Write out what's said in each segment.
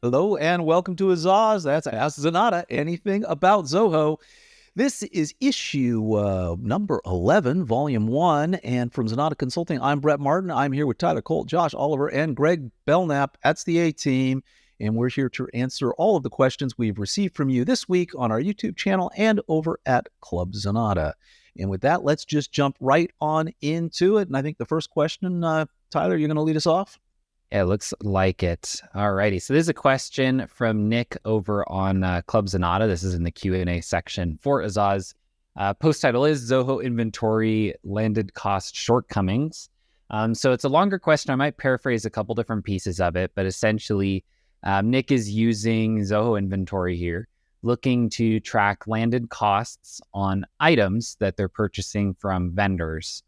Hello and welcome to AZAAZ. That's Ask Zenatta Anything About Zoho. This is issue number 11, volume 1. And from Zenatta Consulting, I'm Brett Martin. I'm here with Tyler Colt, Josh Oliver, and Greg Belknap. That's the A-Team. And we're here to answer all of the questions we've received from you this week on our YouTube channel and over at Club Zenatta. And with that, let's just jump right on into it. And I think the first question, Tyler, you're going to lead us off? Yeah, it looks like it. All righty. So there's a question from Nick over on Club Zenatta. This is in the Q&A section for AZAAZ. Post title is Zoho Inventory Landed Cost Shortcomings. So it's a longer question. I might paraphrase a couple different pieces of it, but essentially Nick is using Zoho Inventory here, looking to track landed costs on items that they're purchasing from vendors.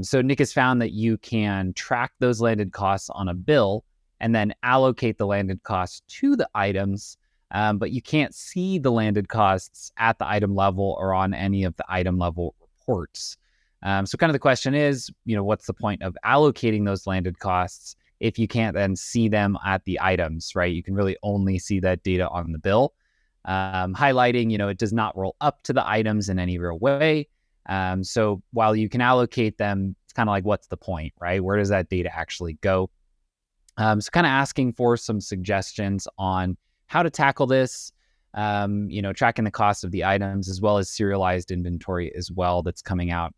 So Nick has found that you can track those landed costs on a bill and then allocate the landed costs to the items, but you can't see the landed costs at the item level or on any of the item level reports. So kind of the question is, what's the point of allocating those landed costs if you can't then see them at the items, right? You can really only see that data on the bill. Highlighting, it does not roll up to the items in any real way. So while you can allocate them, it's kind of like, what's the point, right? Where does that data actually go? So kind of asking for some suggestions on how to tackle this, tracking the cost of the items as well as serialized inventory as well that's coming out.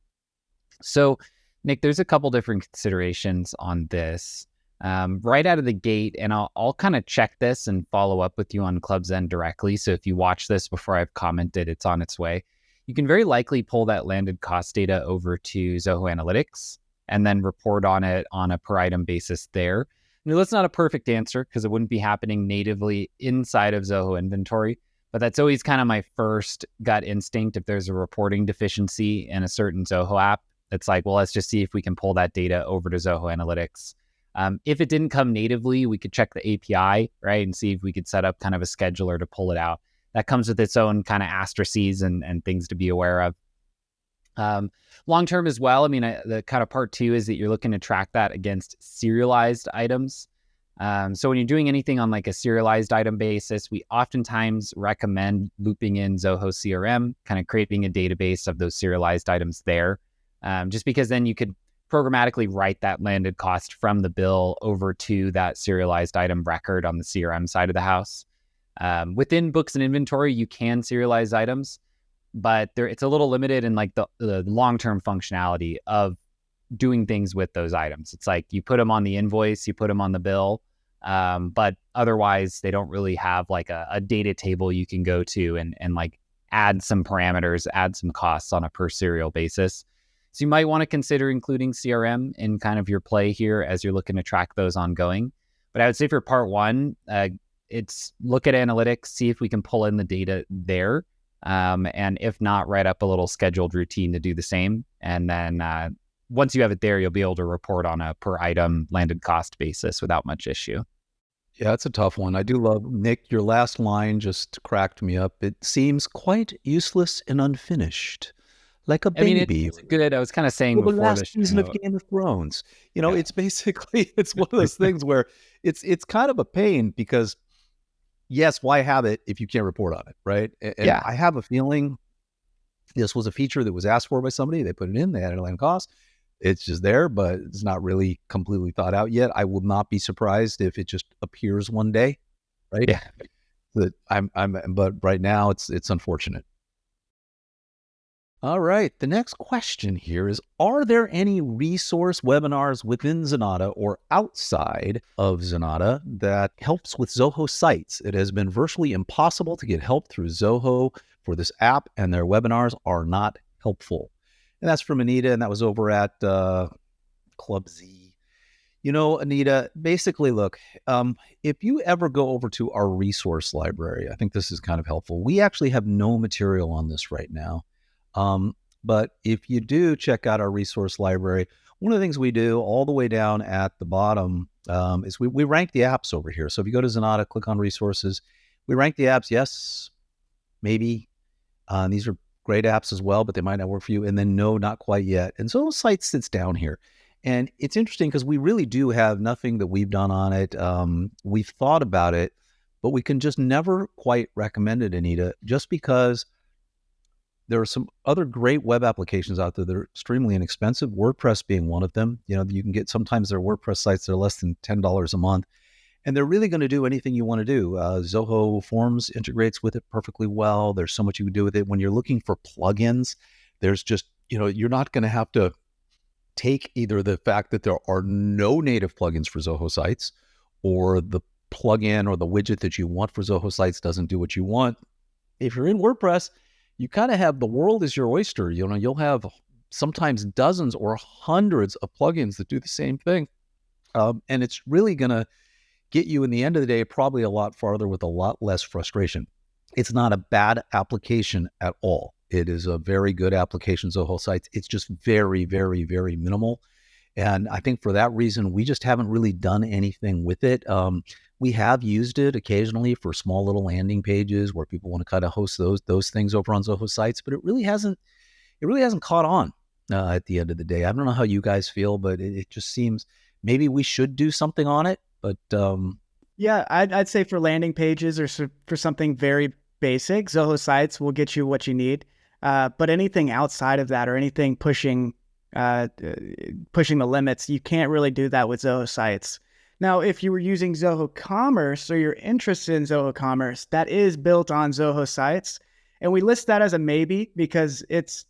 So Nick, there's a couple different considerations on this. Right out of the gate, and I'll kind of check this and follow up with you on Club Zen directly. So if you watch this before I've commented, it's on its way. You can very likely pull that landed cost data over to Zoho Analytics and then report on it on a per item basis there. Now, that's not a perfect answer because it wouldn't be happening natively inside of Zoho Inventory, but that's always kind of my first gut instinct. If there's a reporting deficiency in a certain Zoho app, it's like, well, let's just see if we can pull that data over to Zoho Analytics. If it didn't come natively, we could check the API, right, and see if we could set up kind of a scheduler to pull it out. That comes with its own kind of asterisks and things to be aware of. Long term as well, the kind of part two is that you're looking to track that against serialized items. So when you're doing anything on like a serialized item basis, we oftentimes recommend looping in Zoho CRM, kind of creating a database of those serialized items there, just because then you could programmatically write that landed cost from the bill over to that serialized item record on the CRM side of the house. Within books and inventory, you can serialize items, but it's a little limited in like the long-term functionality of doing things with those items. It's like you put them on the invoice, you put them on the bill, but otherwise they don't really have like a data table you can go to and like add some parameters, add some costs on a per serial basis. So you might want to consider including CRM in kind of your play here as you're looking to track those ongoing. But I would say for part one, it's look at analytics, see if we can pull in the data there. And if not, write up a little scheduled routine to do the same. And then once you have it there, you'll be able to report on a per item landed cost basis without much issue. Yeah, it's a tough one. I do love, Nick, your last line just cracked me up. It seems quite useless and unfinished. Like a baby. It's good. I was kind of saying before the last season of Game of Thrones. It's basically, it's one of those things where it's kind of a pain because yes, why have it if you can't report on it, right? And yeah. I have a feeling this was a feature that was asked for by somebody. They put it in, they added a land cost. It's just there, but it's not really completely thought out yet. I will not be surprised if it just appears one day, right? Yeah. But right now it's unfortunate. All right, the next question here is, are there any resource webinars within Zenatta or outside of Zenatta that helps with Zoho sites? It has been virtually impossible to get help through Zoho for this app, and their webinars are not helpful. And that's from Anita, and that was over at Club Z. Anita, basically, look, if you ever go over to our resource library, I think this is kind of helpful. We actually have no material on this right now. But if you do check out our resource library, one of the things we do all the way down at the bottom is we rank the apps over here. So if you go to Zenatta, click on resources, we rank the apps. Yes, maybe. These are great apps as well, but they might not work for you. And then no, not quite yet. And so site sits down here. And it's interesting because we really do have nothing that we've done on it. We've thought about it. but we can just never quite recommend it, Anita, just because there are some other great web applications out there that are extremely inexpensive, WordPress being one of them. You know, you can get sometimes their WordPress sites that are less than $10 a month, and they're really going to do anything you want to do. Zoho Forms integrates with it perfectly well. There's so much you can do with it. When you're looking for plugins, there's just, you know, you're not going to have to take either the fact that there are no native plugins for Zoho sites, or the plugin or the widget that you want for Zoho sites doesn't do what you want. If you're in WordPress, you kind of have the world is your oyster. You know, you'll have sometimes dozens or hundreds of plugins that do the same thing. And it's really going to get you, in the end of the day, probably a lot farther with a lot less frustration. It's not a bad application at all. It is a very good application, Zoho sites. It's just very, very, very minimal. And I think for that reason, we just haven't really done anything with it. We have used it occasionally for small little landing pages where people want to kind of host those things over on Zoho sites, but it really hasn't caught on at the end of the day. I don't know how you guys feel, but it just seems maybe we should do something on it. But yeah, I'd say for landing pages or for something very basic, Zoho sites will get you what you need. But anything outside of that, or anything pushing the limits, you can't really do that with Zoho sites. Now, if you were using Zoho Commerce, or you're interested in Zoho Commerce, that is built on Zoho sites, and we list that as a maybe because it's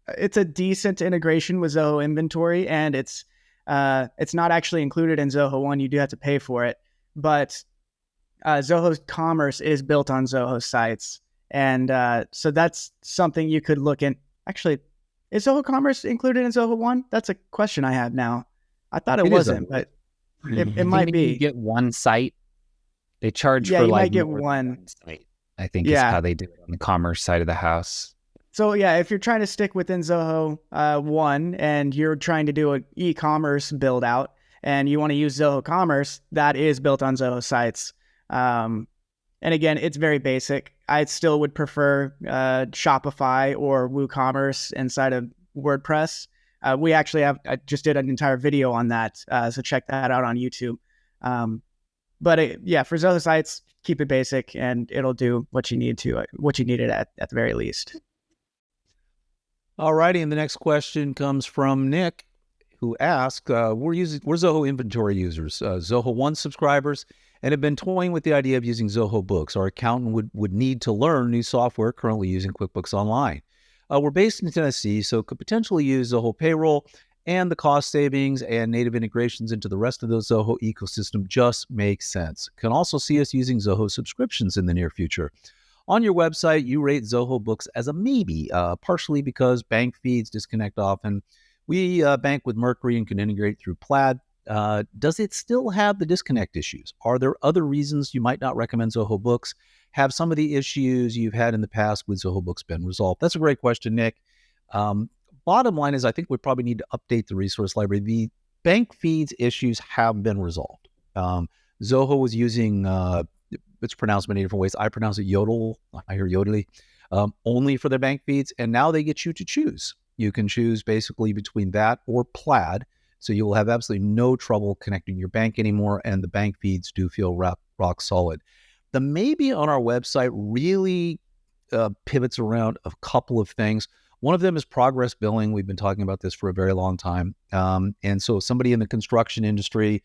a decent integration with Zoho Inventory, and it's not actually included in Zoho One. You do have to pay for it, but Zoho Commerce is built on Zoho sites, and so that's something you could look in. Actually, is Zoho Commerce included in Zoho One? That's a question I have now. I thought it wasn't, but it might be. You get one site. They charge yeah, for you like might get one site, I think is how they do it on the commerce side of the house. So yeah, if you're trying to stick within Zoho One and you're trying to do an e-commerce build out and you want to use Zoho Commerce, that is built on Zoho sites. And again, it's very basic. I still would prefer Shopify or WooCommerce inside of WordPress. I just did an entire video on that, so check that out on YouTube. But for Zoho sites, keep it basic, and it'll do what you need it at the very least. All righty, and the next question comes from Nick, who asked, we're Zoho inventory users, Zoho One subscribers, and have been toying with the idea of using Zoho Books. Our accountant would need to learn new software, currently using QuickBooks Online. We're based in Tennessee, so could potentially use Zoho Payroll, and the cost savings and native integrations into the rest of the Zoho ecosystem just makes sense. Can also see us using Zoho subscriptions in the near future. On your website, you rate Zoho Books as a maybe, partially because bank feeds disconnect often. We bank with Mercury and can integrate through Plaid. Does it still have the disconnect issues? Are there other reasons you might not recommend Zoho Books? Have some of the issues you've had in the past with Zoho Books been resolved? That's a great question, Nick. Bottom line is I think we probably need to update the resource library. The bank feeds issues have been resolved. Zoho was using, it's pronounced many different ways. I pronounce it Yodel. I hear Yodely, only for their bank feeds. And now they get you to choose. You can choose basically between that or Plaid. So you will have absolutely no trouble connecting your bank anymore. And the bank feeds do feel rock solid. The maybe on our website really pivots around a couple of things. One of them is progress billing. We've been talking about this for a very long time. And so somebody in the construction industry,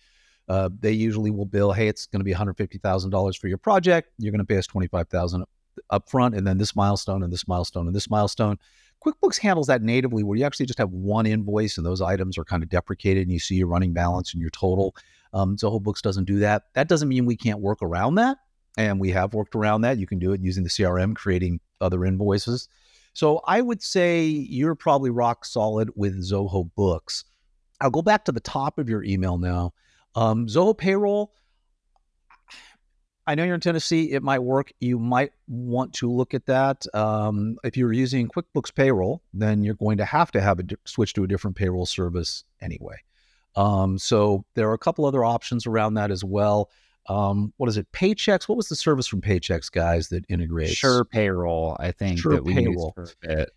they usually will bill, hey, it's going to be $150,000 for your project. You're going to pay us $25,000 upfront, and then this milestone and this milestone and this milestone. QuickBooks handles that natively where you actually just have one invoice and those items are kind of deprecated and you see your running balance and your total. Zoho Books doesn't do that. That doesn't mean we can't work around that. And we have worked around that. You can do it using the CRM, creating other invoices. So I would say you're probably rock solid with Zoho Books. I'll go back to the top of your email now. Zoho Payroll, I know you're in Tennessee. It might work. You might want to look at that. If you're using QuickBooks Payroll, then you're going to have switch to a different payroll service anyway. So there are a couple other options around that as well. What is it? Paychex? What was the service from Paychex, guys, that integrates? Sure Payroll, I think. Sure that we Payroll. use for a bit.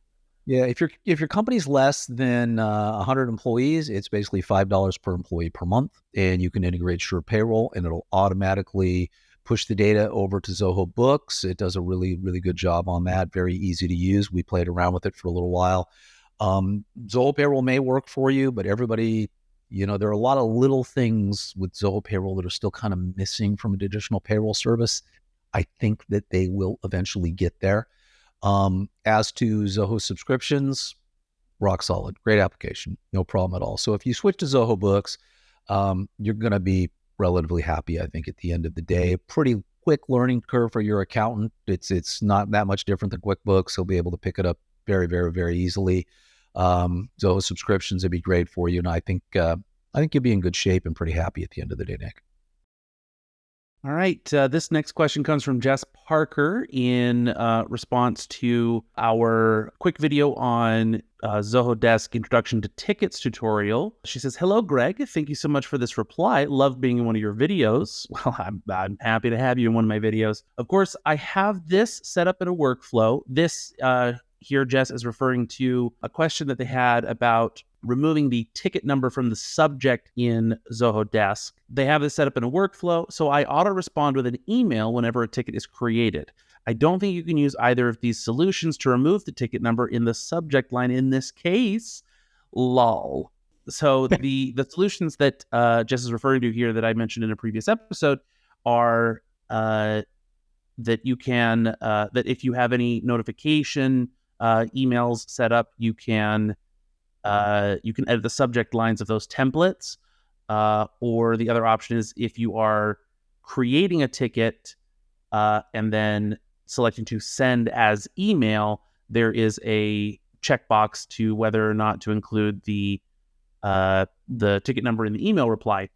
Yeah, if your company's less than 100 employees, it's basically $5 per employee per month, and you can integrate Sure Payroll, and it'll automatically push the data over to Zoho Books. It does a really, really good job on that. Very easy to use. We played around with it for a little while. Zoho Payroll may work for you, but everybody, there are a lot of little things with Zoho Payroll that are still kind of missing from a traditional payroll service. I think that they will eventually get there. As to Zoho subscriptions, rock solid, great application, no problem at all. So if you switch to Zoho Books, you're going to be relatively happy, I think, at the end of the day. Pretty quick learning curve for your accountant. It's not that much different than QuickBooks. He'll be able to pick it up very, very, very easily. Zoho subscriptions would be great for you, and I think you'll be in good shape and pretty happy at the end of the day, Nick. All right. This next question comes from Jess Parker in response to our quick video on Zoho Desk Introduction to Tickets tutorial. She says, "Hello, Greg. Thank you so much for this reply. Love being in one of your videos." Well, I'm happy to have you in one of my videos. Of course, I have this set up in a workflow. This here, Jess is referring to a question that they had about removing the ticket number from the subject in Zoho Desk. They have this set up in a workflow, so I auto-respond with an email whenever a ticket is created. I don't think you can use either of these solutions to remove the ticket number in the subject line in this case. Lol. So the solutions that Jess is referring to here that I mentioned in a previous episode are that you can, that if you have any notification emails set up, you can edit the subject lines of those templates. Or the other option is if you are creating a ticket and then selecting to send as email, there is a checkbox to whether or not to include the ticket number in the email reply.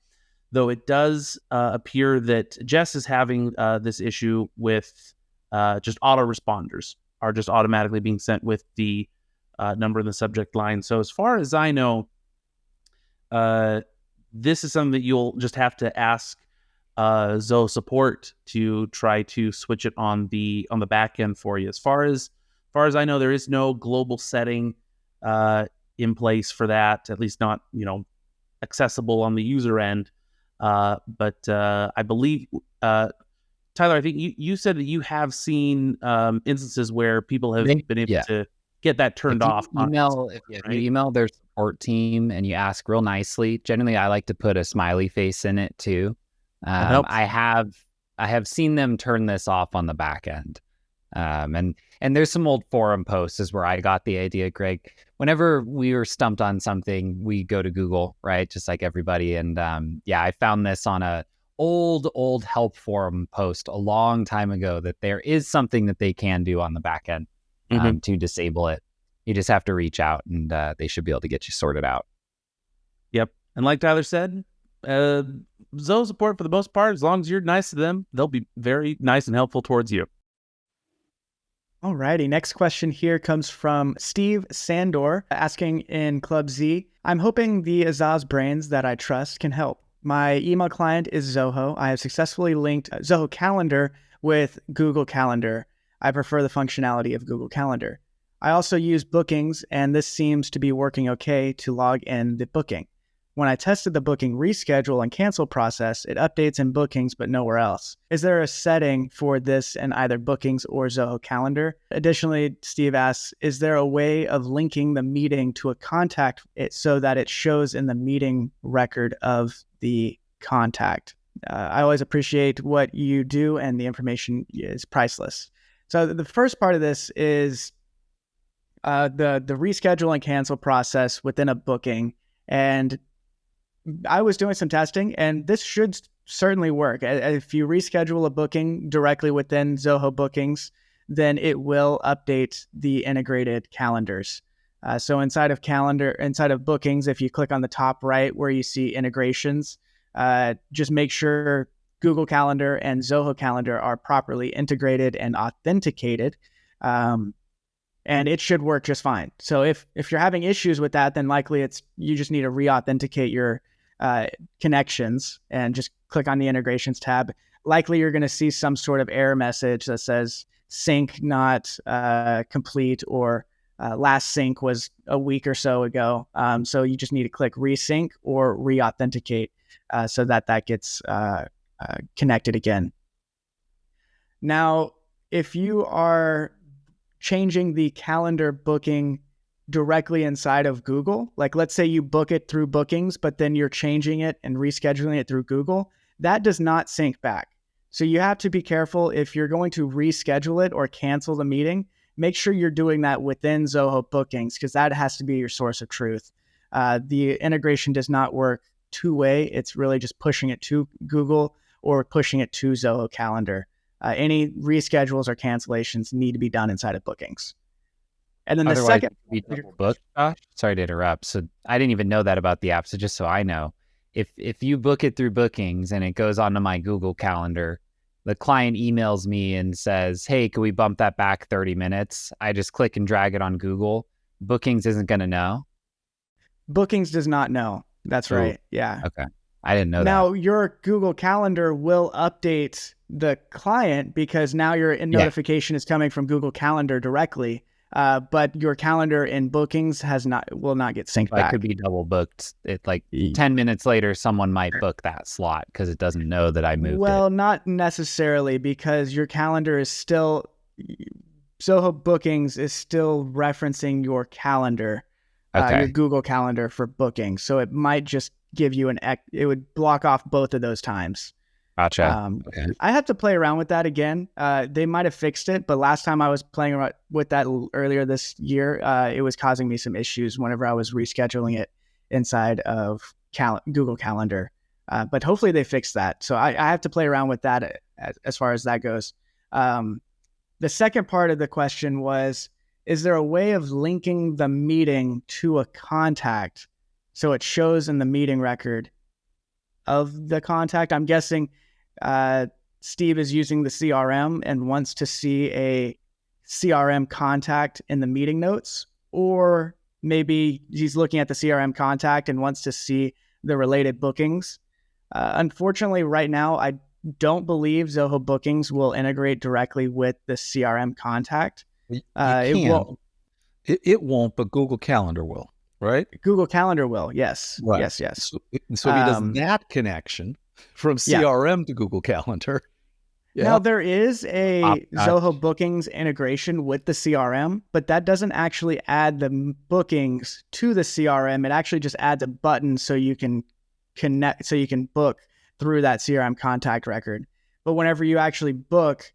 Though it does appear that Jess is having this issue with just autoresponders are just automatically being sent with the number in the subject line. So as far as I know, this is something that you'll just have to ask Zoho support to try to switch it on the back end for you. As far as I know, there is no global setting in place for that, at least not accessible on the user end. But I believe Tyler, I think you said that you have seen instances where people have been able to get that turned off. If you email their support team and you ask real nicely, generally I like to put a smiley face in it too. I have seen them turn this off on the back end. And there's some old forum posts is where I got the idea, Greg. Whenever we were stumped on something, we go to Google, right? Just like everybody. And I found this on a old help forum post a long time ago that there is something that they can do on the back end to disable it. You just have to reach out and they should be able to get you sorted out. Yep. And like Tyler said, Zoho support for the most part, as long as you're nice to them, they'll be very nice and helpful towards you. Alrighty, next question here comes from Steve Sandor asking in Club Z, "I'm hoping the AZAAZ brains that I trust can help. My email client is Zoho. I have successfully linked Zoho Calendar with Google Calendar. I prefer the functionality of Google Calendar. I also use Bookings, and this seems to be working okay to log in the booking. When I tested the booking reschedule and cancel process, it updates in Bookings but nowhere else. Is there a setting for this in either Bookings or Zoho Calendar?" Additionally, Steve asks, "Is there a way of linking the meeting to a contact so that it shows in the meeting record of the contact?" I always appreciate what you do, and the information is priceless. So the first part of this is the reschedule and cancel process within a booking. And I was doing some testing, and this should certainly work. If you reschedule a booking directly within Zoho Bookings, then it will update the integrated calendars. So inside of Bookings, if you click on the top right where you see integrations, just make sure Google Calendar and Zoho Calendar are properly integrated and authenticated. And it should work just fine. So if you're having issues with that, then likely you just need to re-authenticate your connections and just click on the integrations tab. Likely you're going to see some sort of error message that says sync not complete, or last sync was a week or so ago. So you just need to click resync or re-authenticate so that gets connected again. Now, if you are changing the calendar booking directly inside of Google, like let's say you book it through Bookings, but then you're changing it and rescheduling it through Google, that does not sync back. So you have to be careful if you're going to reschedule it or cancel the meeting. Make sure you're doing that within Zoho Bookings, because that has to be your source of truth. The integration does not work two-way. It's really just pushing it to Google or pushing it to Zoho Calendar. Any reschedules or cancellations need to be done inside of Bookings. And then Otherwise, the second, it could be double booked, Josh. Sorry to interrupt. So I didn't even know that about the app. So just so I know, if you book it through Bookings and it goes onto my Google Calendar, the client emails me and says, hey, can we bump that back 30 minutes? I just click and drag it on Google. Bookings isn't going to know. Bookings does not know. That's Ooh. right. Yeah. Okay. I didn't know that. Now your Google Calendar will update the client because now your notification is coming from Google Calendar directly. But your calendar in Bookings will not get synced back. It could be double booked. It like 10 minutes later, someone might book that slot because it doesn't know that I moved it. Well, not necessarily, because your calendar is still, Zoho Bookings is still referencing your calendar, your Google Calendar for Bookings. So it might just give you it would block off both of those times. Gotcha. I have to play around with that again. They might have fixed it, but last time I was playing around with that earlier this year, it was causing me some issues whenever I was rescheduling it inside of Google Calendar. But hopefully they fixed that. So I have to play around with that as far as that goes. The second part of the question was, is there a way of linking the meeting to a contact so it shows in the meeting record of the contact? I'm guessing Steve is using the CRM and wants to see a CRM contact in the meeting notes, or maybe he's looking at the CRM contact and wants to see the related bookings. Unfortunately, right now, I don't believe Zoho Bookings will integrate directly with the CRM contact. It won't. It won't, but Google Calendar will, right? Google Calendar will, yes. Right. Yes. So if he does that connection from CRM to Google Calendar. Yeah. Now, there is a Zoho Bookings integration with the CRM, but that doesn't actually add the bookings to the CRM. It actually just adds a button so you can connect, so you can book through that CRM contact record. But whenever you actually book,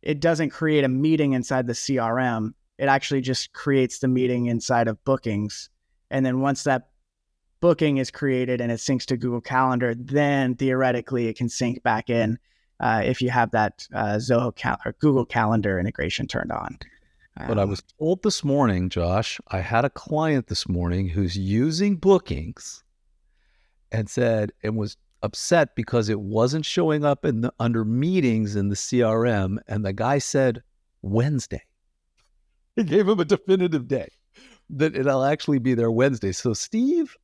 it doesn't create a meeting inside the CRM. It actually just creates the meeting inside of Bookings. And then once that booking is created and it syncs to Google Calendar, then theoretically it can sync back in if you have that or Google Calendar integration turned on. But I was told this morning, Josh, I had a client this morning who's using Bookings and was upset because it wasn't showing up under meetings in the CRM, and the guy said Wednesday. He gave him a definitive day that it'll actually be there Wednesday. So Steve,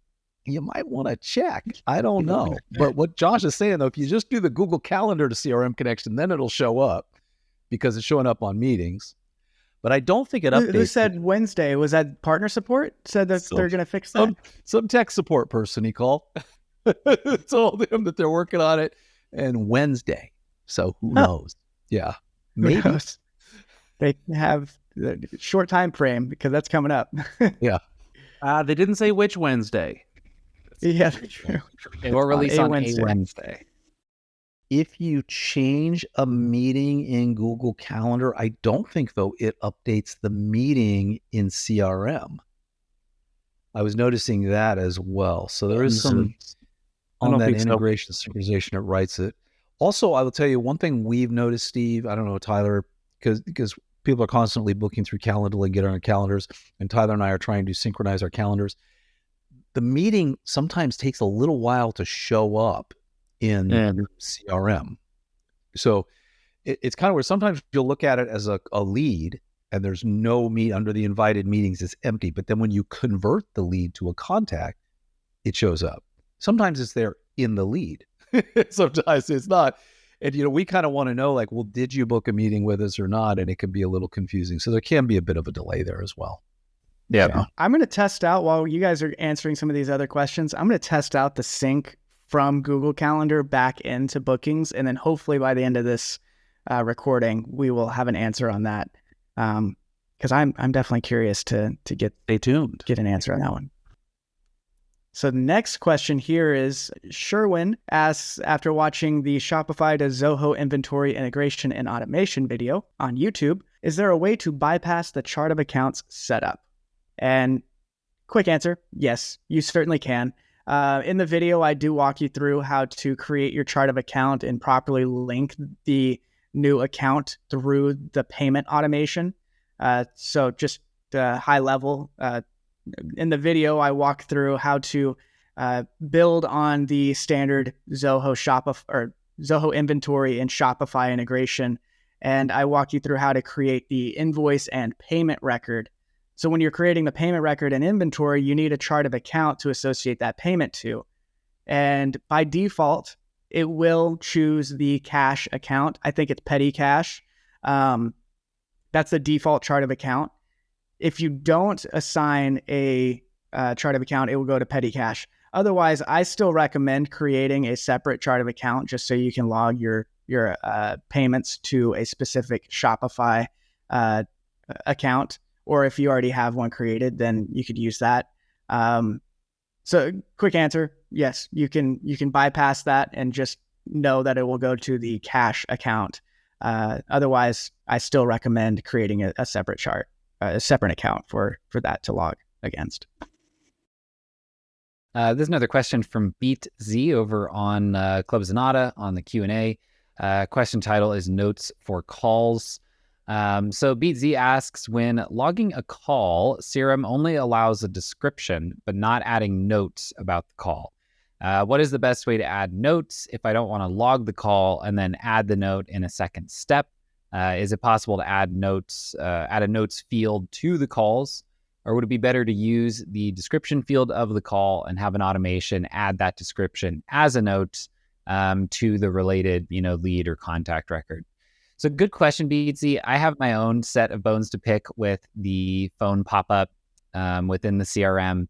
you might want to check. I don't know. But what Josh is saying, though, if you just do the Google Calendar to CRM connection, then it'll show up because it's showing up on meetings. But I don't think it updates. Who said Wednesday? Was that partner support? Said that they're going to fix that? Some tech support person he called. Told him that they're working on it, and Wednesday. So who knows? Yeah. Maybe. Who knows? They have a short time frame because that's coming up. Yeah. They didn't say which Wednesday. Yeah, true. It will release on a Wednesday. If you change a meeting in Google Calendar, I don't think, though, it updates the meeting in CRM. I was noticing that as well. So there is some on that integration synchronization, it writes it. Also, I will tell you one thing we've noticed, Steve, I don't know, Tyler, because people are constantly booking through Calendly and get on our calendars, and Tyler and I are trying to synchronize our calendars. The meeting sometimes takes a little while to show up in CRM. So it's kind of where sometimes you'll look at it as a lead and there's no under the invited meetings, it's empty. But then when you convert the lead to a contact, it shows up. Sometimes it's there in the lead. Sometimes it's not. And, we kind of want to know, like, well, did you book a meeting with us or not? And it can be a little confusing. So there can be a bit of a delay there as well. Yeah. So, I'm going to test out, while you guys are answering some of these other questions, I'm going to test out the sync from Google Calendar back into Bookings. And then hopefully by the end of this recording, we will have an answer on that. Because I'm definitely curious to Stay tuned. get an answer on that one. So the next question here is Sherwin asks, after watching the Shopify to Zoho inventory integration and automation video on YouTube, is there a way to bypass the chart of accounts setup? And quick answer, yes, you certainly can. In the video, I do walk you through how to create your chart of account and properly link the new account through the payment automation. So just high level, in the video, I walk through how to build on the standard Zoho Zoho inventory and Shopify integration. And I walk you through how to create the invoice and payment record. So when you're creating the payment record and inventory, you need a chart of account to associate that payment to. And by default, it will choose the cash account. I think it's petty cash. That's the default chart of account. If you don't assign a chart of account, it will go to petty cash. Otherwise, I still recommend creating a separate chart of account just so you can log your payments to a specific Shopify account. Or if you already have one created, then you could use that. So quick answer, yes, you can bypass that and just know that it will go to the cash account. Otherwise, I still recommend creating a separate chart, a separate account for that to log against. There's another question from Beat Z over on Club Zenatta on the Q&A. Question title is Notes for Calls. So Beat Z asks, when logging a call, CRM only allows a description, but not adding notes about the call. What is the best way to add notes if I don't want to log the call and then add the note in a second step? Is it possible to add a notes field to the calls? Or would it be better to use the description field of the call and have an automation add that description as a note to the related, lead or contact record? So good question, BZ. I have my own set of bones to pick with the phone pop-up within the CRM,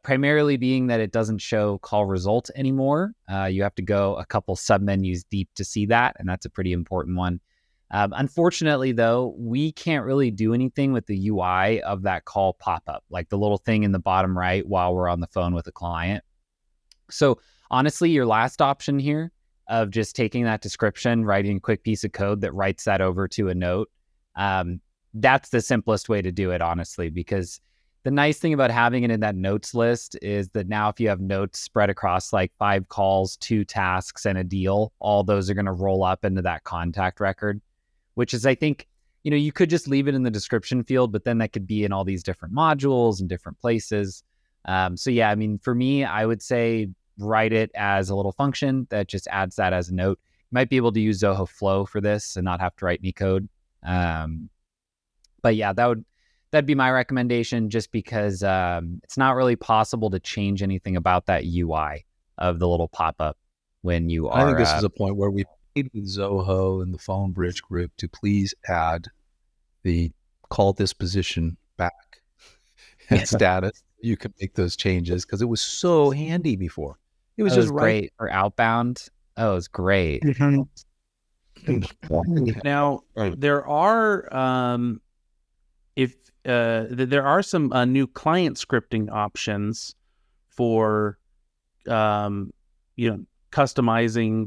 primarily being that it doesn't show call result anymore. You have to go a couple submenus deep to see that, and that's a pretty important one. Unfortunately, though, we can't really do anything with the UI of that call pop-up, like the little thing in the bottom right while we're on the phone with a client. So honestly, your last option here of just taking that description, writing a quick piece of code that writes that over to a note, that's the simplest way to do it, honestly, because the nice thing about having it in that notes list is that now if you have notes spread across like 5 calls, 2 tasks, and a deal, all those are going to roll up into that contact record, which is, I think, you could just leave it in the description field, but then that could be in all these different modules and different places. So yeah, I mean, for me, I would say write it as a little function that just adds that as a note. You might be able to use Zoho Flow for this and not have to write any code. But yeah, that'd be my recommendation, just because it's not really possible to change anything about that UI of the little pop-up when you are. I think this is a point where we need with Zoho and the Phone Bridge group to please add the call disposition back and status. You can make those changes because it was so handy before. It was just great for outbound. Oh, it was great. Now there are there are some new client scripting options for customizing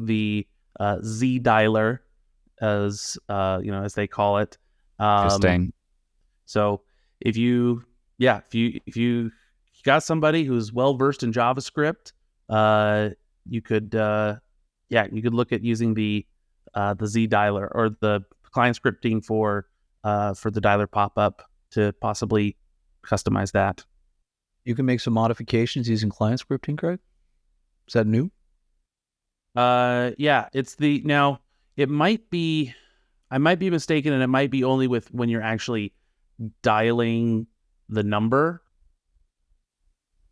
the Z dialer, as as they call it. Interesting. So if you got somebody who's well versed in JavaScript, you could look at using the Z dialer or the client scripting for the dialer pop-up to possibly customize that. You can make some modifications using client scripting, Craig? Is that new? Yeah, now it might be, I might be mistaken, and it might be only with when you're actually dialing the number.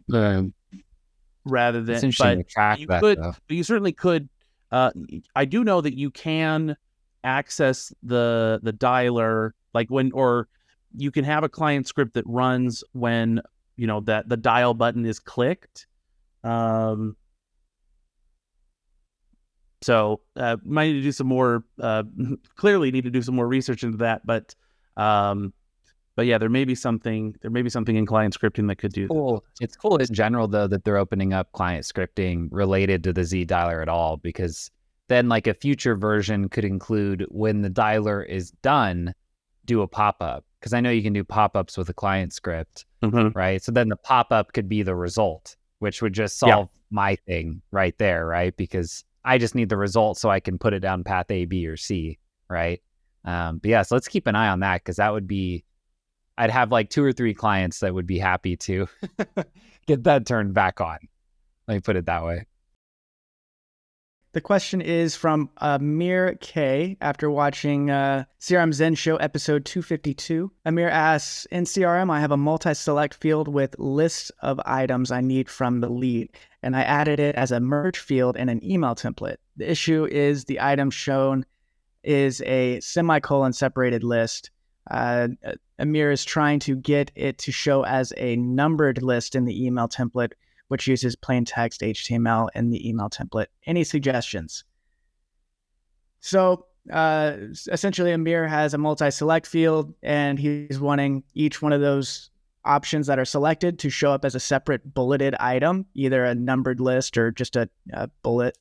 Rather than, it's interesting to track you that, could, though. you certainly could. I do know that you can access the dialer, like or you can have a client script that runs when that the dial button is clicked. So So might need to do some more. Clearly, need to do some more research into that. But yeah, there may be something in client scripting that could do cool. that. It's cool in general, though, that they're opening up client scripting related to the Z dialer at all, because then like a future version could include when the dialer is done, do a pop-up. Because I know you can do pop-ups with a client script, right? So then the pop-up could be the result, which would just solve my thing right there, right? Because I just need the result so I can put it down path A, B, or C, right? But yeah, so let's keep an eye on that, because that would be, I'd have like 2 or 3 clients that would be happy to get that turned back on. Let me put it that way. The question is from Amir K. After watching CRM Zen Show episode 252. Amir asks, in CRM, I have a multi-select field with lists of items I need from the lead, and I added it as a merge field in an email template. The issue is the item shown is a semicolon separated list. Amir is trying to get it to show as a numbered list in the email template, which uses plain text HTML in the email template. Any suggestions? So essentially, Amir has a multi-select field, and he's wanting each one of those options that are selected to show up as a separate bulleted item, either a numbered list or just a bullet.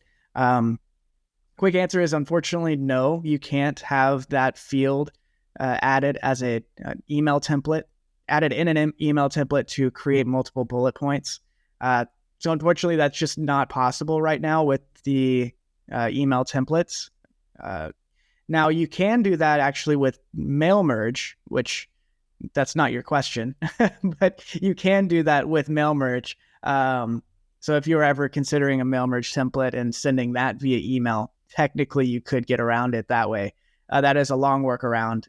Quick answer is, unfortunately, no, you can't have that field added as an email template, added in an email template to create multiple bullet points. So unfortunately, that's just not possible right now with the email templates. Now, you can do that actually with mail merge, which that's not your question, but you can do that with mail merge. So if you're ever considering a mail merge template and sending that via email, technically you could get around it that way. That is a long workaround,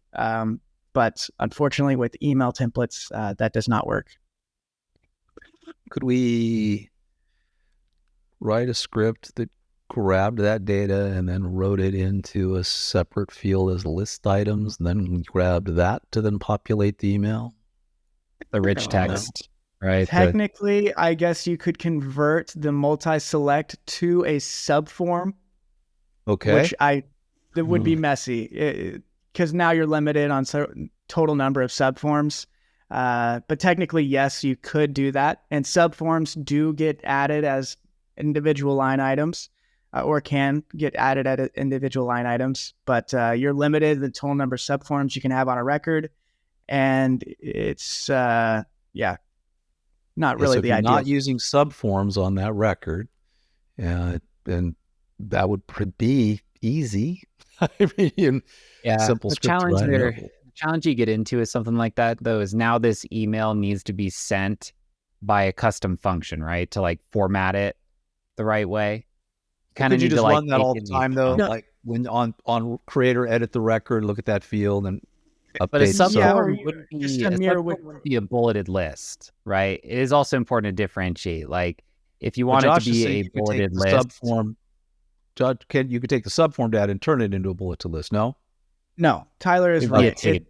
but unfortunately with email templates, that does not work. Could we write a script that grabbed that data and then wrote it into a separate field as list items, and then grabbed that to then populate the email? The rich text, right? Technically, I guess you could convert the multi-select to a subform. Okay. Which that would be messy, because now you're limited on total number of subforms. But technically, yes, you could do that. And subforms do get added as individual line items, or can get added as individual line items. But you're limited to the total number of subforms you can have on a record. And it's, not really so the if you're ideal. not using subforms on that record, then that would be easy. I mean, simple the script challenge to there. run. The challenge you get into is something like that, though, is now this email needs to be sent by a custom function, right? To like format it the right way. Could you just run that all the time, though? No. Like when on create or edit the record, look at that field and update. But a subform Yeah, wouldn't just be a a mirror subform wouldn't be a bulleted list, right? It is also important to differentiate. Like if you want it to be a bulleted list, subform. Judge, you could take the subform data and turn it into a bulleted list. No, Tyler is It'd be a right. table.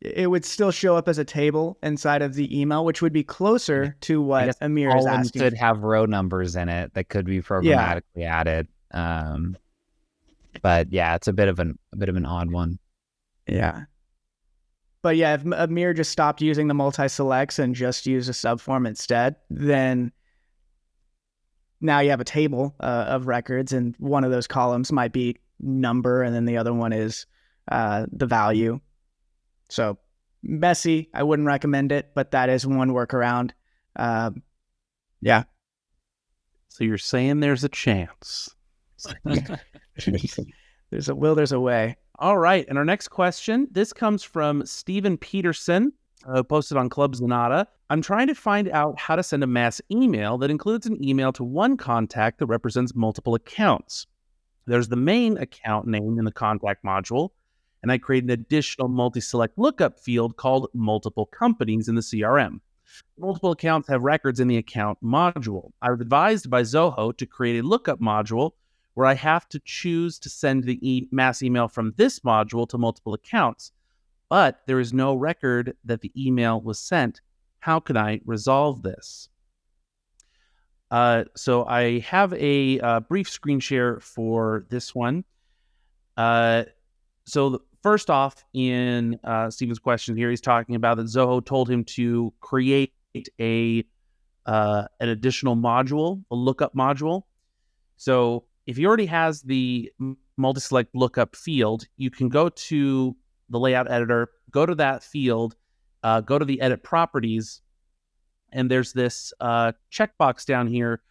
It would still show up as a table inside of the email, which would be closer to what Amir is columns asking. could have row numbers in it that could be programmatically added. But yeah, it's a bit of an odd one. Yeah. But yeah, if Amir just stopped using the multi-selects and just used a subform instead, then now you have a table of records, and one of those columns might be number, and then the other one is the value. So messy. I wouldn't recommend it, but that is one workaround. Yeah. So you're saying there's a chance. There's a will, there's a way. All right. And our next question, this comes from Steven Peterson, posted on Club Zenatta. I'm trying to find out how to send a mass email that includes an email to one contact that represents multiple accounts. There's the main account name in the contact module, and I create an additional multi-select lookup field called multiple companies in the CRM. Multiple accounts have records in the account module. I was advised by Zoho to create a lookup module where I have to choose to send the mass email from this module to multiple accounts, but there is no record that the email was sent. How can I resolve this? So I have a brief screen share for this one. First off, in Stephen's question here, he's talking about that Zoho told him to create an additional module, a lookup module. So if he already has the multi-select lookup field, you can go to the layout editor, go to that field, go to the edit properties, and there's this checkbox down here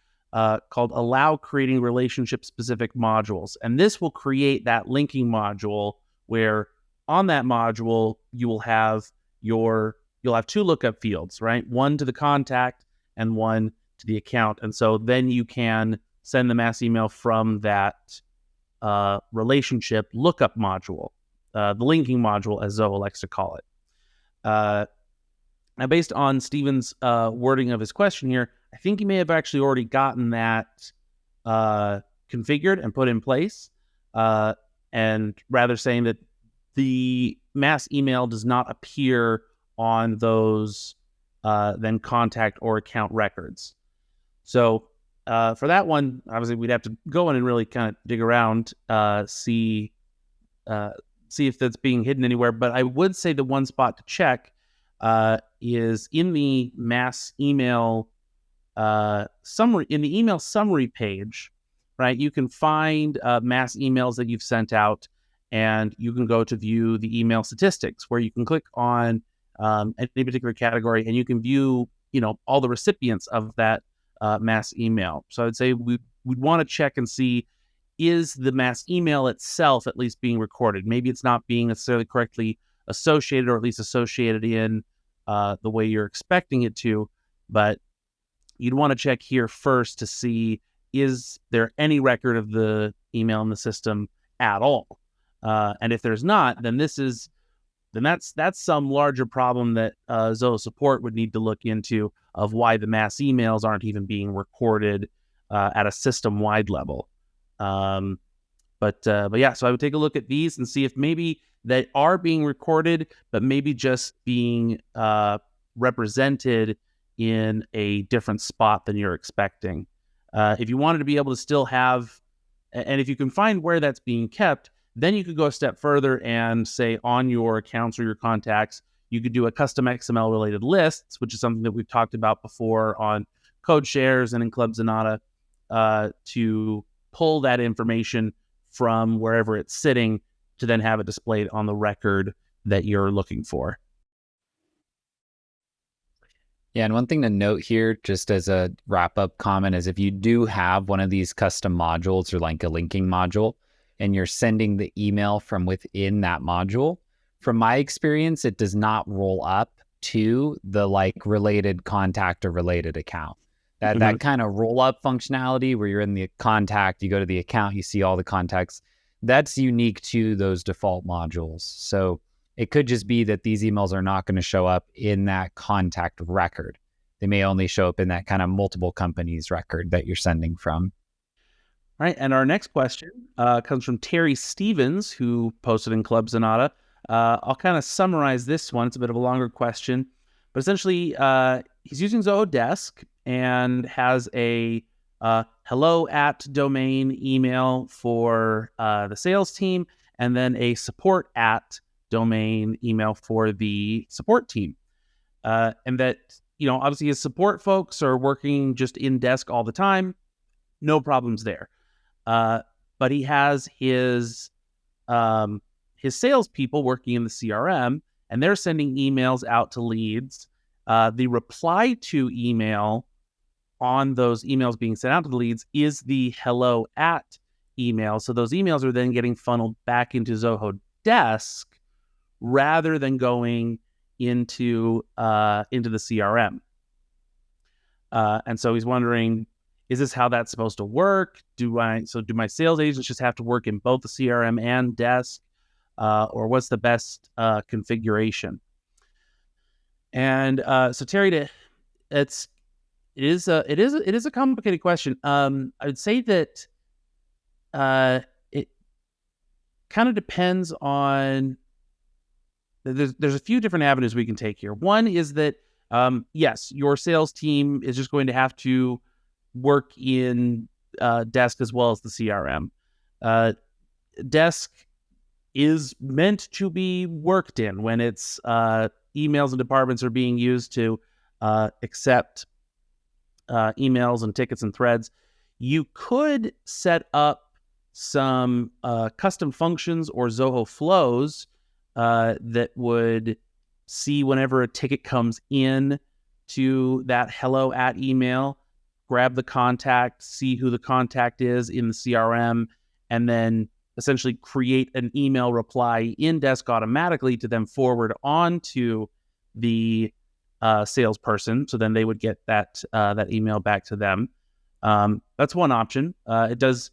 called allow creating relationship specific modules. And this will create that linking module where on that module, you'll have two lookup fields, right? One to the contact and one to the account. And so then you can send the mass email from that relationship lookup module, the linking module, as Zoho likes to call it. Now, based on Stephen's wording of his question here, I think he may have actually already gotten that configured and put in place, and rather saying that the mass email does not appear on those then contact or account records. So for that one, obviously we'd have to go in and really kind of dig around, see if that's being hidden anywhere. But I would say the one spot to check is in the mass email summary, in the email summary page, right? You can find mass emails that you've sent out, and you can go to view the email statistics, where you can click on any particular category, and you can view, all the recipients of that mass email. So I would say we'd want to check and see, is the mass email itself at least being recorded? Maybe it's not being necessarily correctly associated, or at least associated in the way you're expecting it to, but you'd want to check here first to see, is there any record of the email in the system at all? And if there's not, then that's some larger problem that Zoho support would need to look into, of why the mass emails aren't even being recorded at a system-wide level. But yeah, so I would take a look at these and see if maybe they are being recorded, but maybe just being represented in a different spot than you're expecting. If you wanted to be able to still have, and if you can find where that's being kept, then you could go a step further and say on your accounts or your contacts, you could do a custom XML related lists, which is something that we've talked about before on Code Shares and in Club Zenatta, to pull that information from wherever it's sitting to then have it displayed on the record that you're looking for. Yeah, and one thing to note here, just as a wrap-up comment, is if you do have one of these custom modules or like a linking module, and you're sending the email from within that module, from my experience, it does not roll up to the related contact or related account. That kind of roll-up functionality where you're in the contact, you go to the account, you see all the contacts, that's unique to those default modules. So it could just be that these emails are not going to show up in that contact record. They may only show up in that kind of multiple companies record that you're sending from. All right, and our next question comes from Terry Stevens, who posted in Club Zenatta. I'll kind of summarize this one. It's a bit of a longer question, but essentially he's using Zoho Desk and has a hello at domain email for the sales team, and then a support at domain email for the support team. And that, obviously his support folks are working just in Desk all the time. No problems there. But he has his salespeople working in the CRM, and they're sending emails out to leads. The reply to email on those emails being sent out to the leads is the hello at email. So those emails are then getting funneled back into Zoho Desk rather than going into the CRM. And so he's wondering, is this how that's supposed to work? Do my sales agents just have to work in both the CRM and Desk, or what's the best configuration? And so Terry, it is a complicated question. I would say that it kind of depends on. There's a few different avenues we can take here. One is that yes, your sales team is just going to have to work in Desk as well as the CRM. Desk is meant to be worked in when it's emails and departments are being used to accept emails and tickets and threads. You could set up some custom functions or Zoho flows that would see whenever a ticket comes in to that hello at email, grab the contact, see who the contact is in the CRM, and then essentially create an email reply in Desk automatically to then forward on to the salesperson. So then they would get that email back to them. That's one option. It does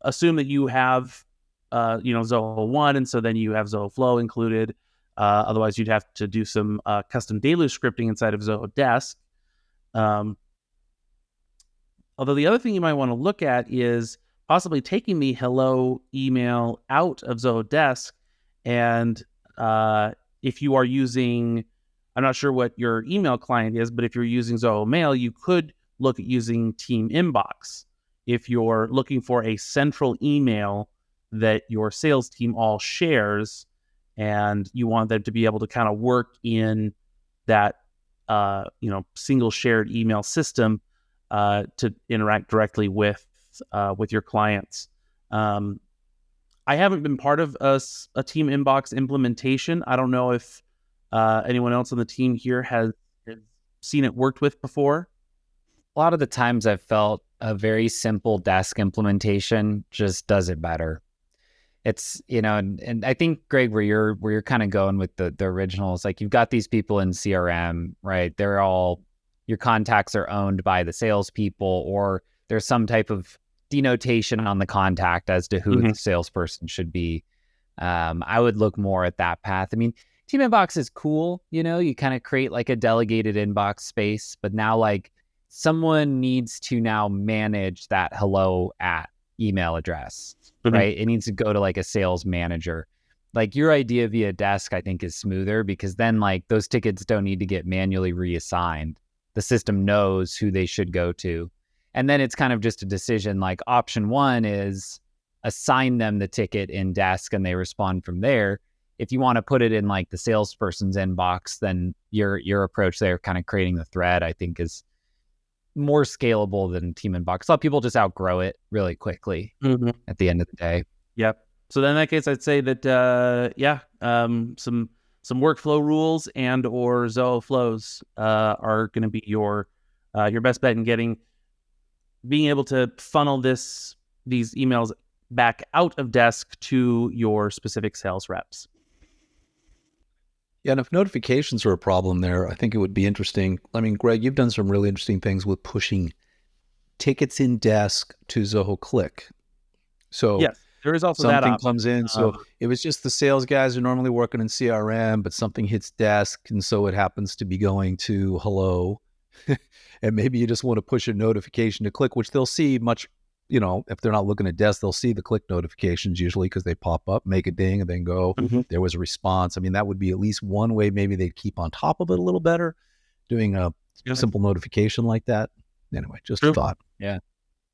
assume that you have Zoho 1, and so then you have Zoho Flow included. Otherwise, you'd have to do some custom deluge scripting inside of Zoho Desk. Although the other thing you might want to look at is possibly taking the hello email out of Zoho Desk. And if you are using, I'm not sure what your email client is, but if you're using Zoho Mail, you could look at using Team Inbox. If you're looking for a central email that your sales team all shares, and you want them to be able to kind of work in that single shared email system to interact directly with your clients. I haven't been part of a Team Inbox implementation. I don't know if anyone else on the team here has seen it worked with before. A lot of the times I've felt a very simple Desk implementation just does it better. It's, and I think, Greg, where you're kind of going with the originals, like you've got these people in CRM, right? They're all, your contacts are owned by the salespeople, or there's some type of denotation on the contact as to who the salesperson should be. I would look more at that path. I mean, Team Inbox is cool, you kind of create like a delegated inbox space, but now like someone needs to now manage that hello at email address, right? It needs to go to like a sales manager. Like your idea via Desk, I think, is smoother because then like those tickets don't need to get manually reassigned. The system knows who they should go to. And then it's kind of just a decision. Like option one is assign them the ticket in Desk and they respond from there. If you want to put it in like the salesperson's inbox, then your approach there, kind of creating the thread, I think is more scalable than Team Inbox. A lot of people just outgrow it really quickly at the end of the day. Yep. So then in that case, I'd say that, some workflow rules and or Zoho flows are going to be your best bet in being able to funnel these emails back out of Desk to your specific sales reps. Yeah, and if notifications are a problem there, I think it would be interesting. I mean, Greg, you've done some really interesting things with pushing tickets in Desk to Zoho Click. So yes, there is also something that comes in. So it was just the sales guys are normally working in CRM, but something hits Desk, and so it happens to be going to hello. And maybe you just want to push a notification to Click, which they'll see much, if they're not looking at Desk, they'll see the Click notifications usually because they pop up, make a ding, and then go, there was a response. I mean, that would be at least one way maybe they'd keep on top of it a little better, doing a simple notification like that. Anyway, just a thought. Yeah,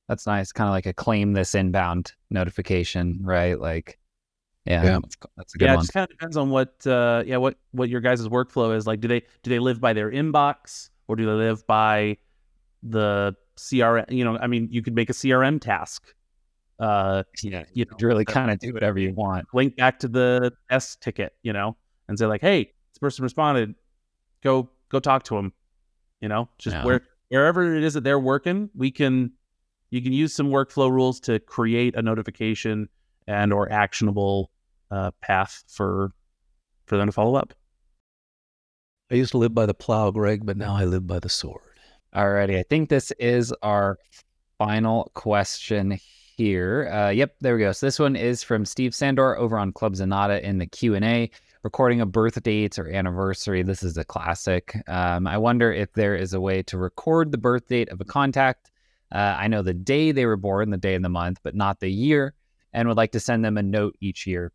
that's nice. Kind of like a claim this inbound notification, right? Like, that's a good one. It just kind of depends on what your guys' workflow is. Like, do they live by their inbox, or do they live by the CRM? I mean, you could make a CRM task. You could really kind of do whatever you want. Link back to the S ticket, and say like, hey, this person responded. Go talk to them. Wherever it is that they're working, you can use some workflow rules to create a notification and or actionable path for them to follow up. I used to live by the plow, Greg, but now I live by the sword. Alrighty, I think this is our final question here. Yep, there we go. So this one is from Steve Sandor over on Club Zenatta in the Q&A, recording a birth date or anniversary. This is a classic. I wonder if there is a way to record the birth date of a contact. I know the day they were born, the day and the month, but not the year, and would like to send them a note each year.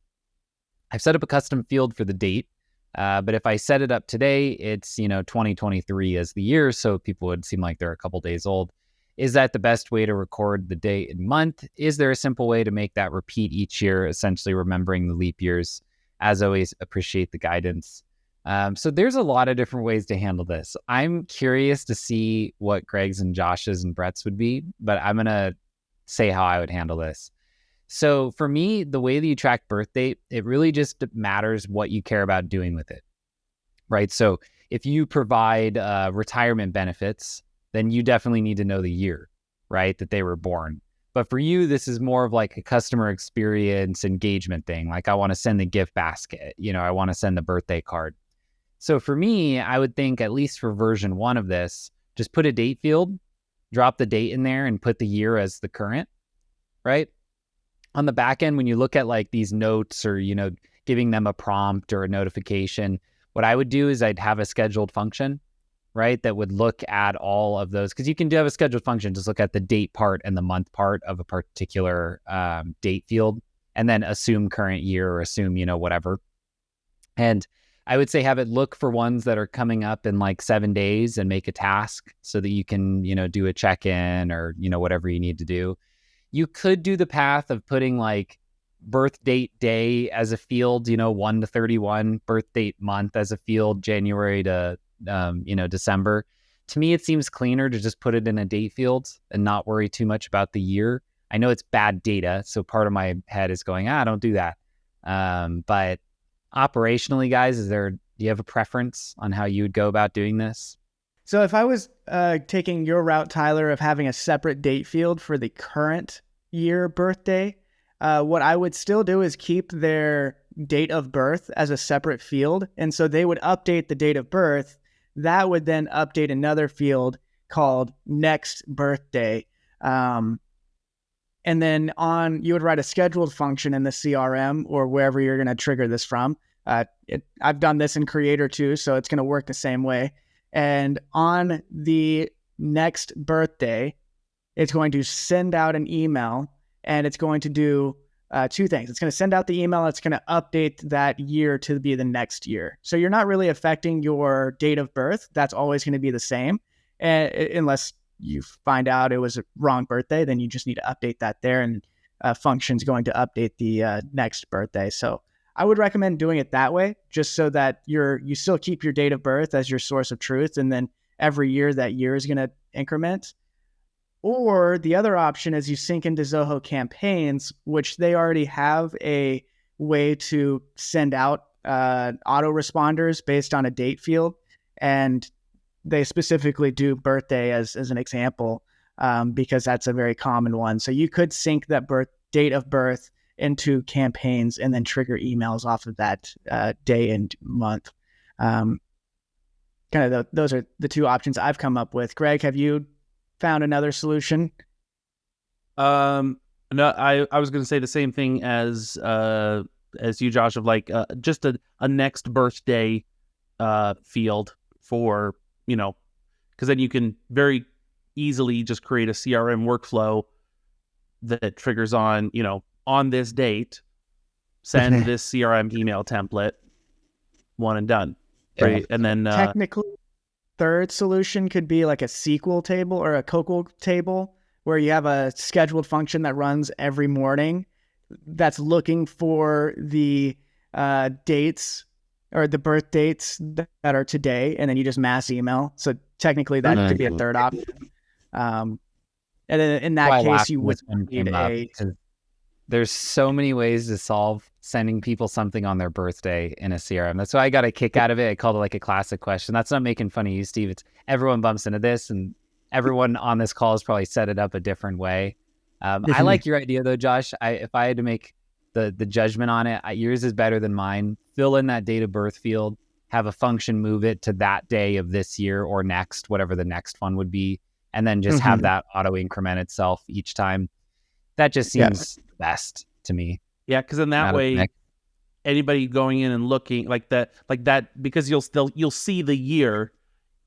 I've set up a custom field for the date. But if I set it up today, it's, 2023 as the year, so people would seem like they're a couple days old. Is that the best way to record the day and month? Is there a simple way to make that repeat each year, essentially remembering the leap years? As always, appreciate the guidance. So there's a lot of different ways to handle this. I'm curious to see what Greg's and Josh's and Brett's would be, but I'm going to say how I would handle this. So for me, the way that you track birth date, it really just matters what you care about doing with it, right? So if you provide retirement benefits, then you definitely need to know the year, right, that they were born. But for you, this is more of like a customer experience engagement thing. Like I want to send the gift basket, I want to send the birthday card. So for me, I would think at least for version 1 of this, just put a date field, drop the date in there and put the year as the current, right? On the back end, when you look at like these notes or, giving them a prompt or a notification, what I would do is I'd have a scheduled function, right, that would look at all of those, because you can do have a scheduled function, just look at the date part and the month part of a particular date field, and then assume current year or assume, whatever. And I would say have it look for ones that are coming up in like 7 days and make a task so that you can, do a check-in or, whatever you need to do. You could do the path of putting like birth date day as a field, 1 to 31, birth date month as a field, January to December. To me, it seems cleaner to just put it in a date field and not worry too much about the year. I know it's bad data, so part of my head is going, don't do that. But operationally, guys, do you have a preference on how you would go about doing this? So if I was taking your route, Tyler, of having a separate date field for the current year birthday, what I would still do is keep their date of birth as a separate field. And so they would update the date of birth. That would then update another field called next birthday. And then you would write a scheduled function in the CRM or wherever you're going to trigger this from. I've done this in Creator too, so it's going to work the same way. And on the next birthday, it's going to send out an email, and it's going to do 2 things. It's going to send out the email. It's going to update that year to be the next year. So you're not really affecting your date of birth. That's always going to be the same. And unless you find out it was a wrong birthday, then you just need to update that there, and function's going to update the next birthday. So I would recommend doing it that way, just so that you still keep your date of birth as your source of truth, and then every year that year is going to increment. Or the other option is you sync into Zoho campaigns, which they already have a way to send out autoresponders based on a date field. And they specifically do birthday as an example, because that's a very common one. So you could sync that date of birth into campaigns and then trigger emails off of that day and month. Those are the 2 options I've come up with. Greg, have you found another solution? No, I was going to say the same thing as you, Josh, of like just a next birthday field for, because then you can very easily just create a CRM workflow that triggers on this date, send this CRM email template, one and done, right? Yeah. And then technically, third solution could be like a SQL table or a COCO table, where you have a scheduled function that runs every morning that's looking for the dates or the birth dates that are today, and then you just mass email. So technically that could be a third option. And then in that case, you would need there's so many ways to solve sending people something on their birthday in a CRM. That's why I got a kick out of it. I called it like a classic question. That's not making fun of you, Steve. It's everyone bumps into this, and everyone on this call has probably set it up a different way. I like your idea though, Josh. If I had to make the judgment on it, yours is better than mine. Fill in that date of birth field, have a function move it to that day of this year or next, whatever the next one would be, and then just have that auto increment itself each time. That just seems best to me. Yeah, because in that way, anybody going in and looking like that, because you'll see the year,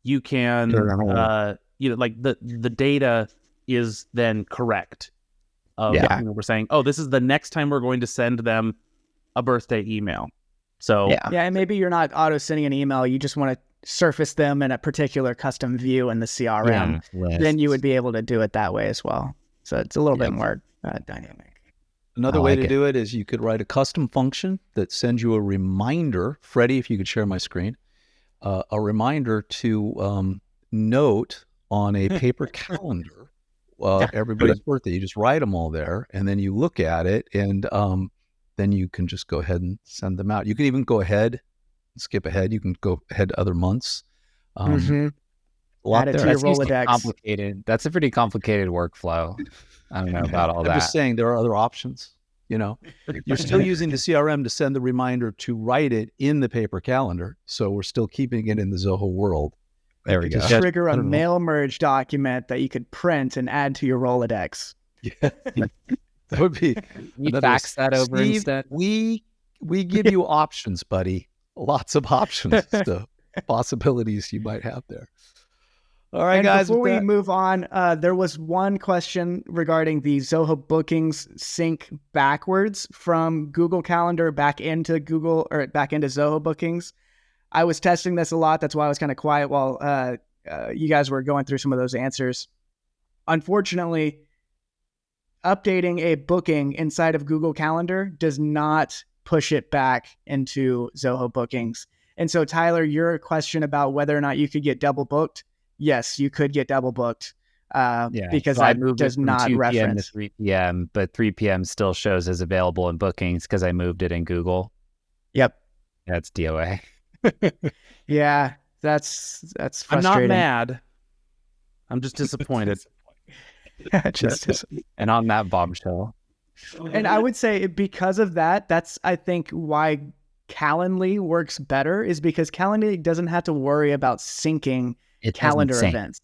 you can like the data is then correct. We're saying, this is the next time we're going to send them a birthday email. So Yeah, and maybe you're not auto sending an email. You just want to surface them in a particular custom view in the CRM. Then you would be able to do it that way as well. So it's a little bit more dynamic. Another way to do it is you could write a custom function that sends you a reminder. Freddie, if you could share my screen, a reminder to note on a paper calendar everybody's birthday. You just write them all there, and then you look at it, and then you can just go ahead and send them out. You can even go ahead, skip ahead. You can go ahead to other months. A lot Add it there. to your Rolodex. Complicated. That's a pretty complicated workflow. I don't know about all that. I'm just saying there are other options. You're still using the CRM to send the reminder to write it in the paper calendar. So we're still keeping it in the Zoho world. There we go. To trigger a mail merge document that you could print and add to your Rolodex. Yeah. That would be. You fax that over Steve, instead. We give you options, buddy. Lots of options to possibilities you might have there. All right, guys. Before we move on, there was one question regarding the Zoho bookings sync backwards from Google Calendar back into Zoho bookings. I was testing this a lot. That's why I was kind of quiet while you guys were going through some of those answers. Unfortunately, updating a booking inside of Google Calendar does not push it back into Zoho bookings. And so, Tyler, your question about whether or not you could get double booked, yes, you could get double booked because so that does not 2 reference. PM to 3 p.m., but 3 p.m. still shows as available in bookings because I moved it in Google. Yep. That's DOA. Yeah, that's frustrating. I'm not mad. I'm just disappointed. And on that bombshell. And I would say because of that, that's, I think, why Calendly works better, is because Calendly doesn't have to worry about syncing calendar events.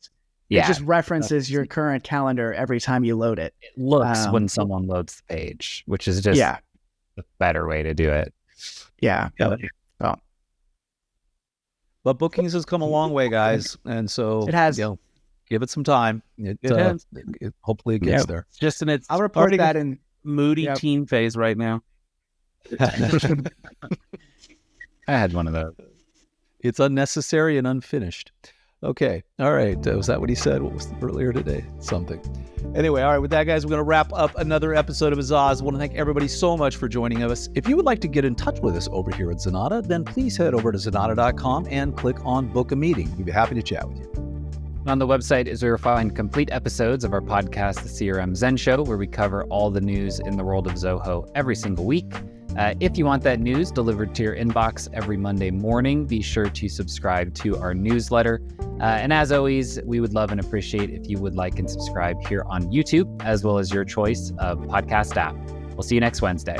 Yeah. It just references your current calendar every time you load it. It looks when someone loads the page, which is just the better way to do it. Yeah. But bookings has come a long way, guys. And so it has. Give it some time. Hopefully it gets there. It's just in its I'll report that in moody teen phase right now. I had one of those. It's unnecessary and unfinished. Okay. All right. Was that what he said? What was earlier today? Something. Anyway, all right. With that, guys, we're going to wrap up another episode of AZAAZ. I want to thank everybody so much for joining us. If you would like to get in touch with us over here at Zenatta, then please head over to zenatta.com and click on Book a Meeting. We'd be happy to chat with you. On the website is where you'll find complete episodes of our podcast, The CRM Zen Show, where we cover all the news in the world of Zoho every single week. If you want that news delivered to your inbox every Monday morning, be sure to subscribe to our newsletter. And as always, we would love and appreciate if you would like and subscribe here on YouTube, as well as your choice of podcast app. We'll see you next Wednesday.